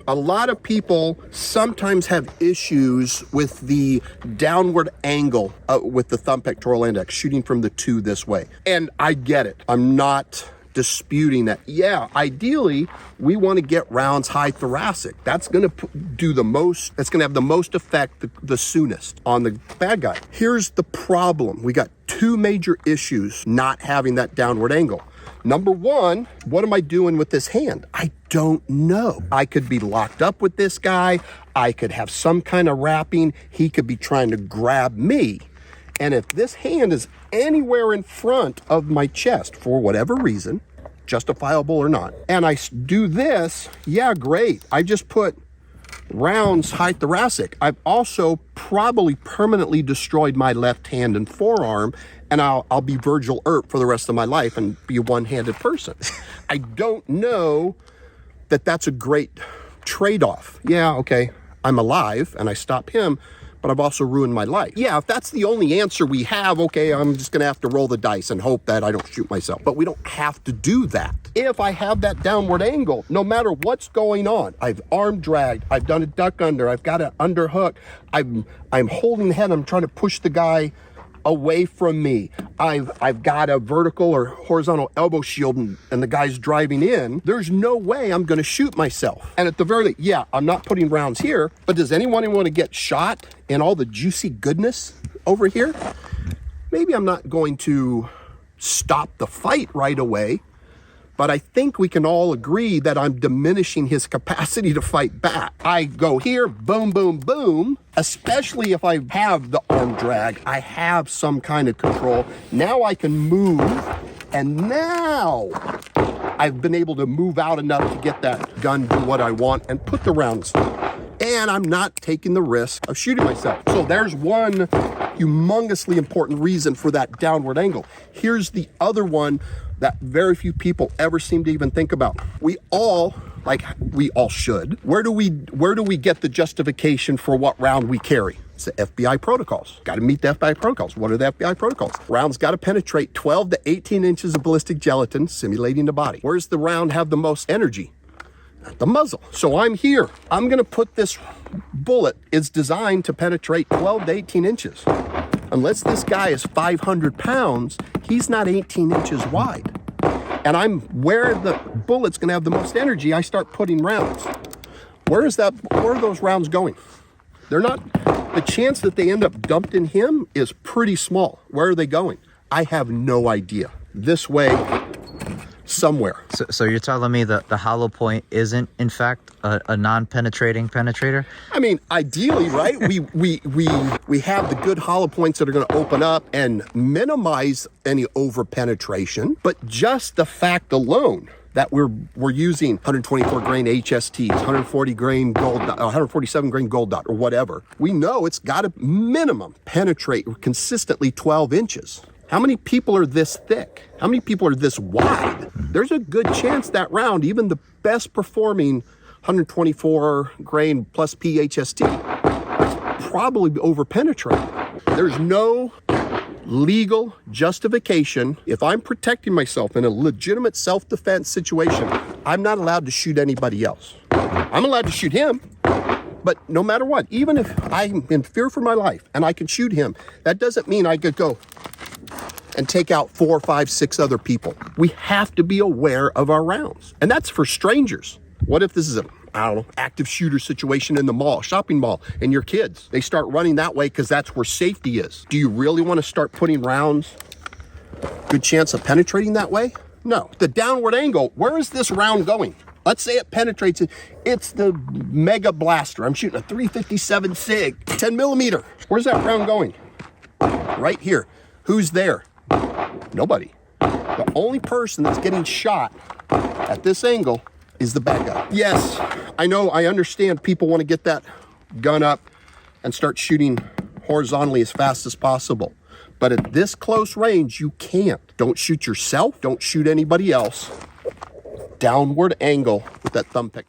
A lot of people sometimes have issues with the downward angle with the thumb pectoral index, shooting from the 2 this way. And I get it. I'm not disputing that. Yeah, ideally, we want to get rounds high thoracic. That's going to do the most, that's going to have the most effect the soonest on the bad guy. Here's the problem. We got 2 major issues not having that downward angle. Number 1, what am I doing with this hand? I don't know. I could be locked up with this guy. I could have some kind of wrapping. He could be trying to grab me. And if this hand is anywhere in front of my chest for whatever reason, justifiable or not, and I do this, yeah, great. I just put rounds high thoracic. I've also probably permanently destroyed my left hand and forearm, and I'll be Virgil Earp for the rest of my life and be a one-handed person. I don't know that that's a great trade-off. Yeah, okay, I'm alive and I stop him, but I've also ruined my life. Yeah, if that's the only answer we have, okay, I'm just gonna have to roll the dice and hope that I don't shoot myself. But we don't have to do that. If I have that downward angle, no matter what's going on, I've arm dragged, I've done a duck under, I've got an underhook, I'm holding the head, I'm trying to push the guy away from me. I've got a vertical or horizontal elbow shield and the guy's driving in. There's no way I'm gonna shoot myself. And at the very least, yeah, I'm not putting rounds here, but does anyone want to get shot in all the juicy goodness over here? Maybe I'm not going to stop the fight right away, but I think we can all agree that I'm diminishing his capacity to fight back. I go here, boom, boom, boom, especially if I have the arm drag, I have some kind of control. Now I can move, and now I've been able to move out enough to get that gun, do what I want, and put the rounds through. And I'm not taking the risk of shooting myself. So there's one humongously important reason for that downward angle. Here's the other one that very few people ever seem to even think about. We all should. Where do we get the justification for what round we carry? It's the FBI protocols. Got to meet the FBI protocols. What are the FBI protocols? Rounds got to penetrate 12 to 18 inches of ballistic gelatin, simulating the body. Where's the round have the most energy? At the muzzle. So I'm here. I'm going to put this bullet. It's designed to penetrate 12 to 18 inches. Unless this guy is 500 pounds, he's not 18 inches wide. And I'm where the bullet's going to have the most energy, I start putting rounds. Where are those rounds going? They're not, the chance that they end up dumped in him is pretty small. Where are they going? I have no idea. This way, somewhere. So you're telling me that the hollow point isn't, in fact, a non-penetrating penetrator? I mean, ideally, right? we have the good hollow points that are going to open up and minimize any over penetration, but just the fact alone that we're using 124 grain HSTs, 140 grain gold, 147 grain gold dot, or whatever, we know it's got to minimum penetrate consistently 12 inches. How many people are this thick? How many people are this wide? There's a good chance that round, even the best performing 124 grain plus PHST, probably over penetrating. There's no legal justification. If I'm protecting myself in a legitimate self-defense situation, I'm not allowed to shoot anybody else. I'm allowed to shoot him, but no matter what, even if I'm in fear for my life and I can shoot him, that doesn't mean I could go and take out 4, 5, 6 other people. We have to be aware of our rounds. And that's for strangers. What if this is active shooter situation in the mall, shopping mall, and your kids, they start running that way because that's where safety is. Do you really want to start putting rounds, good chance of penetrating that way? No. The downward angle, where is this round going? Let's say it penetrates it. It's the Mega Blaster. I'm shooting a 357 SIG, 10 millimeter. Where's that round going? Right here. Who's there? Nobody. The only person that's getting shot at this angle is the bad guy. Yes, I know, I understand people want to get that gun up and start shooting horizontally as fast as possible. But at this close range, you can't. Don't shoot yourself. Don't shoot anybody else. Downward angle with that thumb pick.